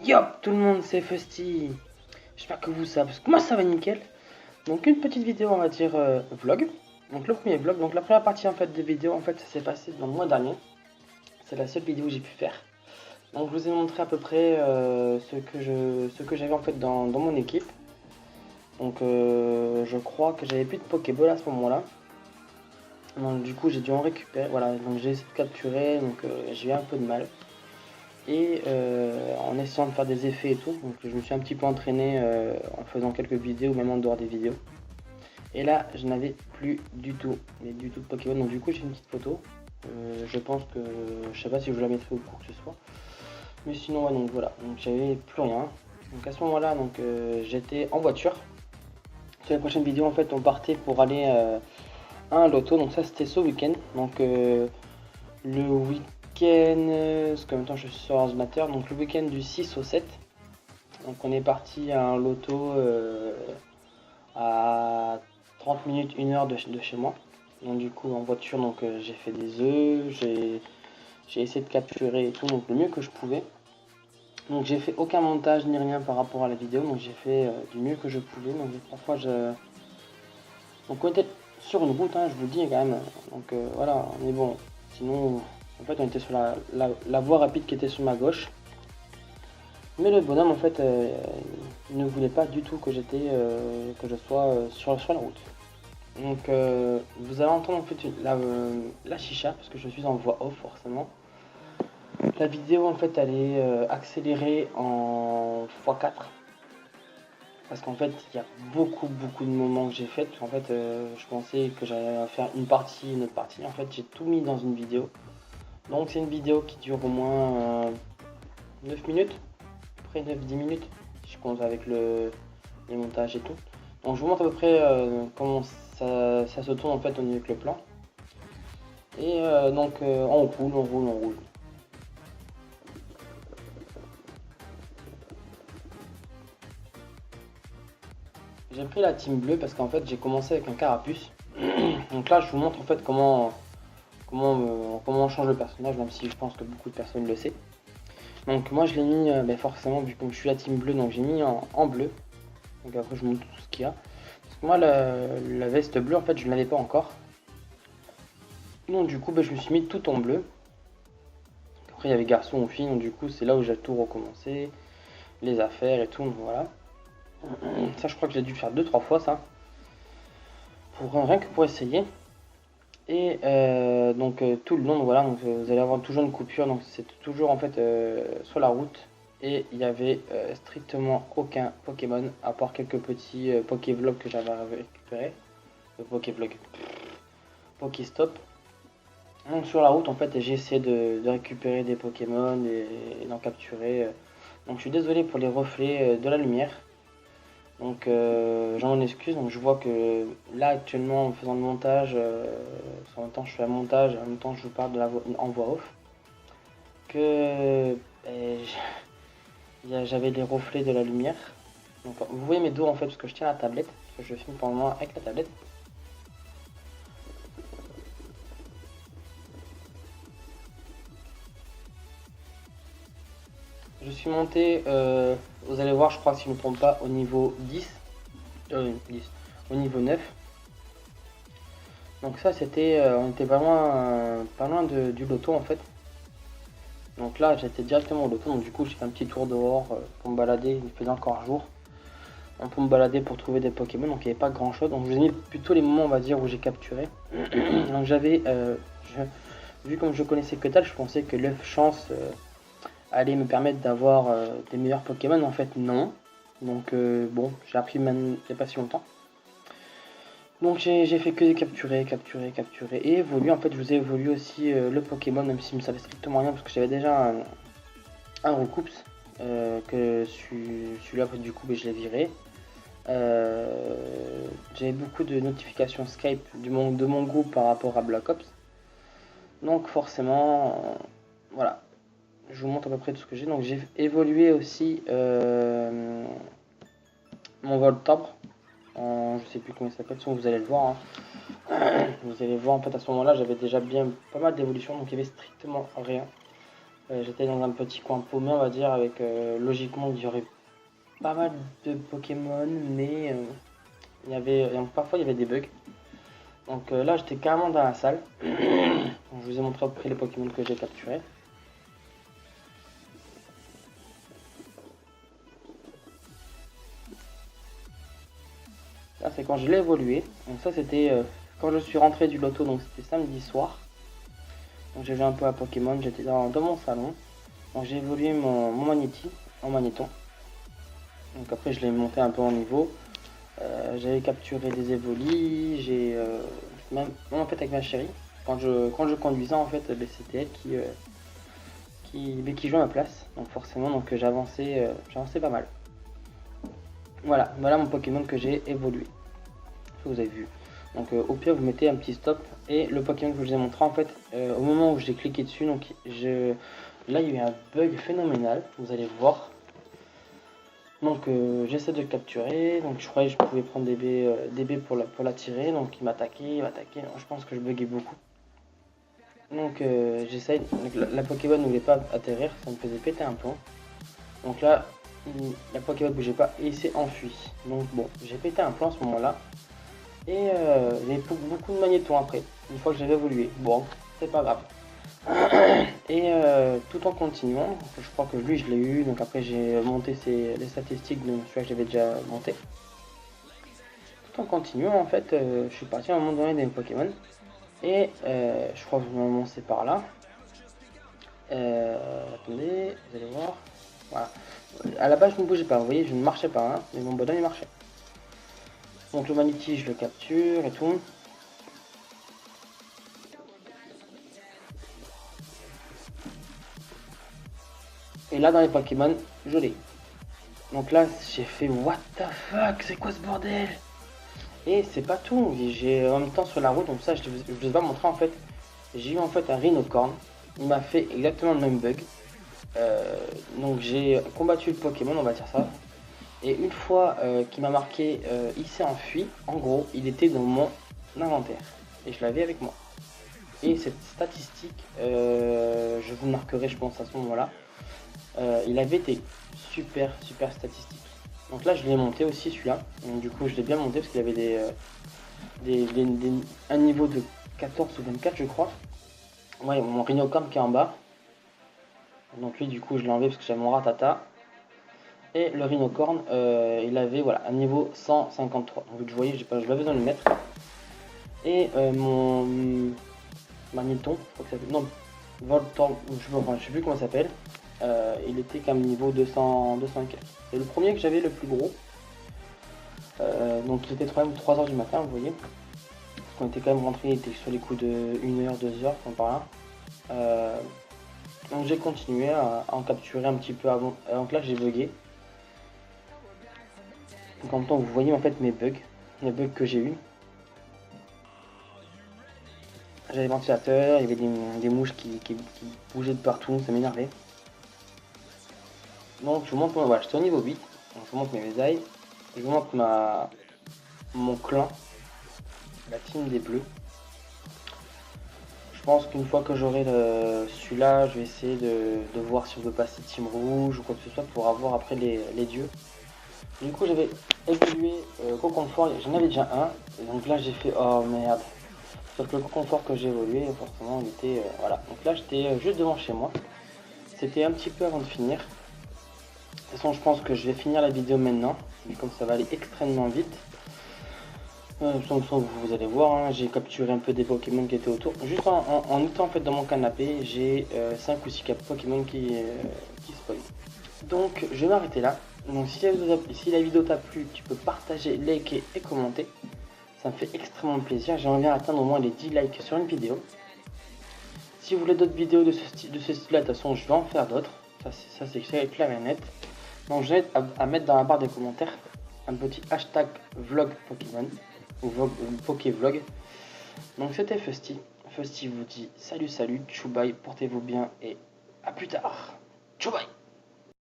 Yo tout le monde, c'est Fusty. J'espère que vous ça, parce que moi ça va nickel. Donc une petite vidéo, on va dire vlog. Donc le premier vlog, donc la première partie en fait de vidéo, en fait ça s'est passé dans le mois dernier. C'est la seule vidéo que j'ai pu faire. Donc je vous ai montré à peu près ce que j'avais en fait dans mon équipe. Donc je crois que j'avais plus de Pokéball à ce moment-là. Donc du coup j'ai dû en récupérer. Voilà, donc j'ai essayé de capturer, donc j'ai eu un peu de mal. Et en essayant de faire des effets et tout, donc je me suis un petit peu entraîné en faisant quelques vidéos, même en dehors des vidéos. Et là, je n'avais plus du tout, mais du tout de Pokémon. Donc du coup, j'ai une petite photo. Je pense que, je sais pas si je vous la mettrai ou quoi que ce soit. Mais sinon, ouais, donc voilà, donc j'avais plus rien. Donc à ce moment-là, donc j'étais en voiture. Sur la prochaine vidéo, en fait, on partait pour aller à un loto. Donc ça, c'était ce week-end. Donc le week-end, parce qu'en même temps, je suis sur l'ordinateur. Donc le week-end du 6 au 7. Donc on est parti à un loto à 30 minutes, 1 heure de chez moi. Donc du coup en voiture, donc j'ai fait des œufs, j'ai essayé de capturer et tout, donc le mieux que je pouvais. Donc j'ai fait aucun montage ni rien par rapport à la vidéo, donc j'ai fait du mieux que je pouvais. Donc parfois donc on était sur une route, hein, je vous le dis quand même. Donc voilà, mais bon, sinon en fait on était sur la voie rapide qui était sur ma gauche. Mais le bonhomme en fait il ne voulait pas du tout que que je sois sur la route. Donc vous allez entendre en fait la chicha parce que je suis en voix off forcément. La vidéo en fait elle est accélérée en x4 parce qu'en fait il y a beaucoup de moments que j'ai fait. En fait je pensais que j'allais faire une partie, une autre partie. En fait j'ai tout mis dans une vidéo. Donc c'est une vidéo qui dure au moins 9 minutes, à peu près 9-10 minutes si je compte avec les montages et tout. Donc je vous montre à peu près comment ça se tourne en fait au niveau avec le plan. Et donc on roule. J'ai pris la team bleue parce qu'en fait j'ai commencé avec un carapuce. Donc là je vous montre en fait comment on change le personnage, même si je pense que beaucoup de personnes le savent. Donc moi je l'ai mis forcément vu que je suis la team bleue, donc j'ai mis en bleu. Donc après je vous montre tout ce qu'il y a. Parce que moi la veste bleue en fait je ne l'avais pas encore. Donc du coup je me suis mis tout en bleu. Après il y avait garçon ou fille, donc du coup c'est là où j'ai tout recommencé. Les affaires et tout, donc voilà. Ça je crois que j'ai dû faire 2-3 fois ça. Rien que pour essayer. Et donc tout le long, donc, voilà, donc vous allez avoir toujours une coupure, donc c'est toujours en fait sur la route. Et il n'y avait strictement aucun Pokémon, à part quelques petits Pokévlogs que j'avais récupérés. Pokévlog. Pokéstop. Donc sur la route en fait j'ai essayé de récupérer des Pokémon et d'en capturer. Donc je suis désolé pour les reflets de la lumière. Donc j'en excuse, donc je vois que là actuellement en faisant le montage, en même temps je fais un montage, en même temps je vous parle en voix off, que j'avais des reflets de la lumière. Donc vous voyez mes dos en fait parce que je tiens la tablette, parce que je filme pour le moment avec la tablette. Je suis monté, vous allez voir je crois si je ne me trompe pas, au niveau 10, au niveau 9. Donc ça c'était, on était pas loin du loto en fait. Donc là j'étais directement au loto, donc du coup j'ai fait un petit tour dehors pour me balader, il faisait encore jour. Pour me balader pour trouver des Pokémon, donc il n'y avait pas grand chose. Donc je vous ai mis plutôt les moments on va dire où j'ai capturé. Donc j'avais, vu comme je connaissais que dalle, je pensais que l'œuf chance allait me permettre d'avoir des meilleurs Pokémon, en fait non. Donc bon, j'ai appris il n'y a pas si longtemps. Donc j'ai fait que capturer et évoluer. En fait je vous ai évolué aussi le Pokémon, même s'il me savait strictement rien parce que j'avais déjà un recoups que celui-là du coup je l'ai viré. J'avais beaucoup de notifications Skype de mon groupe par rapport à Black Ops. Donc forcément voilà. Je vous montre à peu près tout ce que j'ai. Donc j'ai évolué aussi mon Voltorb. Je sais plus comment il s'appelle, sinon vous allez le voir. Hein. Vous allez voir en fait à ce moment-là j'avais déjà bien pas mal d'évolution, donc il y avait strictement rien. J'étais dans un petit coin paumé, on va dire, avec logiquement il y aurait pas mal de Pokémon, mais parfois il y avait des bugs. Donc là j'étais carrément dans la salle. Donc, je vous ai montré après les Pokémon que j'ai capturés. Là c'est quand je l'ai évolué. Donc ça c'était quand je suis rentré du loto, donc c'était samedi soir. Donc j'ai joué un peu à Pokémon, j'étais dans mon salon. Donc j'ai évolué mon Magnéti en Magnéton. Donc après je l'ai monté un peu en niveau. J'avais capturé des évolis, même en fait avec ma chérie, quand je conduisais en fait, c'était elle qui jouait à ma place. Donc forcément j'avançais pas mal. Voilà mon Pokémon que j'ai évolué. Vous avez vu. Donc au pire vous mettez un petit stop et le Pokémon que je vous ai montré en fait au moment où j'ai cliqué dessus, donc là il y a eu un bug phénoménal, vous allez voir. Donc j'essaie de le capturer, donc je croyais que je pouvais prendre des baies pour la tirer, donc il m'attaquait, donc, je pense que je buguais beaucoup. Donc j'essaye, la Pokéball ne voulait pas atterrir, ça me faisait péter un plomb. Donc là, la Pokéball ne bougeait pas et il s'est enfui. Donc bon, j'ai pété un plomb à ce moment-là. Et il y avait beaucoup de magnétons après, une fois que j'avais évolué. Bon, c'est pas grave. Et tout en continuant, je crois que lui je l'ai eu, donc après j'ai monté les statistiques de celui que j'avais déjà monté. Tout en continuant en fait, je suis parti à un moment donné des Pokémon. Et je crois que normalement c'est par là. Attendez, vous allez voir. Voilà. À la base je ne bougeais pas, vous voyez, je ne marchais pas, hein, mais mon bonhomme il marchait. Donc le Magnéti je le capture et tout. Et là dans les Pokémon, je l'ai. Donc là j'ai fait what the fuck, c'est quoi ce bordel? Et c'est pas tout, j'ai en même temps sur la route, donc ça je vous ai pas montré en fait. J'ai eu en fait un Rhinocorn, il m'a fait exactement le même bug. Donc j'ai combattu le Pokémon, on va dire ça. Et une fois qu'il m'a marqué, il s'est enfui. En gros, il était dans mon inventaire. Et je l'avais avec moi. Et cette statistique, je vous marquerai je pense à ce moment-là. Il avait été super statistique. Donc là je l'ai monté aussi celui-là. Donc du coup je l'ai bien monté parce qu'il avait un niveau de 14 ou 24 je crois. Ouais, mon Rhinocorn qui est en bas. Donc lui du coup je l'ai enlevé parce que j'avais mon Ratata. Et le Rhinocorn, il avait voilà, un niveau 153. Donc vous voyez, j'ai pas besoin de le mettre. Et mon Magnéton, je crois que ça s'appelle. Non, Voltorb, je sais plus comment ça s'appelle. Il était quand même niveau 204. C'est le premier que j'avais le plus gros. Donc il était quand même 3h du matin, vous voyez. Parce qu'on était quand même rentré, il était sur les coups de 1h, 2h, comme par là. Donc j'ai continué à en capturer un petit peu avant. Donc là j'ai bugué. Donc en même temps vous voyez en fait mes bugs, les bugs que j'ai eu. J'avais le ventilateur, il y avait des mouches qui bougeaient de partout, ça m'énervait. Donc je vous montre, voilà, j'étais au niveau 8, donc je vous montre mes médailles, je vous montre mon clan, la team des bleus. Je pense qu'une fois que j'aurai celui-là, je vais essayer de voir si on peut passer team rouge ou quoi que ce soit pour avoir après les dieux. Du coup j'avais évolué Coconfort, j'en avais déjà un, et donc là j'ai fait oh merde. Sauf que le Coconfort que j'ai évolué, forcément il était voilà. Donc là j'étais juste devant chez moi. C'était un petit peu avant de finir. De toute façon je pense que je vais finir la vidéo maintenant, comme ça va aller extrêmement vite. Vous allez voir, hein, j'ai capturé un peu des Pokémon qui étaient autour. Juste en étant en fait dans mon canapé, j'ai 5 ou 6 Pokémon qui spoil. Donc je vais m'arrêter là. Donc si la vidéo t'a plu, tu peux partager, liker et commenter. Ça me fait extrêmement plaisir. J'aimerais bien atteindre au moins les 10 likes sur une vidéo. Si vous voulez d'autres vidéos de ce style-là, de toute façon je vais en faire d'autres. Ça c'est clair et net. Donc je vais à mettre dans la barre des commentaires un petit hashtag vlog Pokémon ou Pokévlog. Donc c'était Fusty. Fusty vous dit salut, tchou bye, portez-vous bien et à plus tard. Tchou bye.